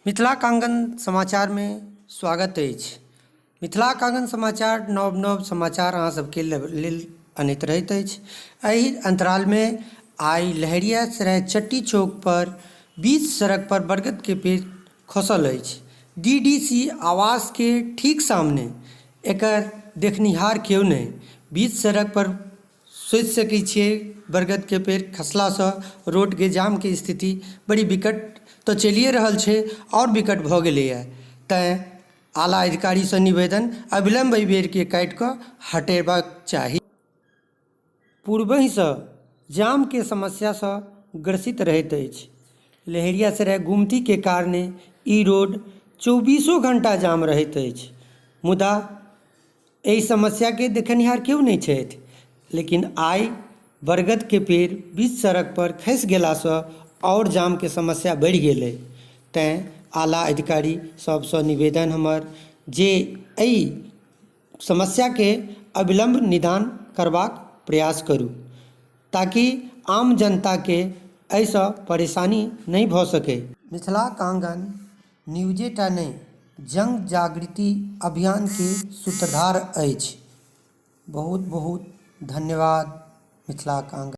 मिथिलाक आंगन समाचार में स्वागत अछि। मिथिलाक आंगन समाचार नव नव समाचार अहाँ सबके लेल अनैत रहैत अछि। एहि अंतराल में आइ लहेरियासराय चट्टी चौक पर बीच सड़क पर बरगद के पेड़ खसल अछि। डीडीसी आवास के ठीक सामने एकर देखनिहार केओ नहीं। बीच सड़क पर सोचि सकै छियै बरगद के पेड़ खसला से रोड के जाम के स्थिति बड़ी विकट तो चलिए रहल छै और विकट भऽ गेलैए। तैं आला अधिकारी से निवेदन अविलंब एहि पेड़ के काटि कऽ हटेबाक चाही। पूर्वहि से जाम के समस्या से ग्रसित रहैत अछि। लहेरियासराय गुमती के कारणे ई रोड 24 घंटा जाम रहैत अछि। मुदा एहि समस्या के देखनिहार केओ नहीं छथि। लेकिन आइ बरगद के पेड़ बीच सड़क पर खसि गेला से और जाम के समस्या बढ़ि गेलै। तैं आला अधिकारी सबसँ निवेदन हमर जे एहि समस्या के अविलंब निदान करबाक प्रयास करू, ताकि आम जनता के एहिसँ परेशानी नहीं भऽ सकै। मिथिलाक आंगन न्यूजेटा नहीं जन जागृति अभियान के सूत्रधार अछि। बहुत बहुत धन्यवाद। मिथिलाक आंगन।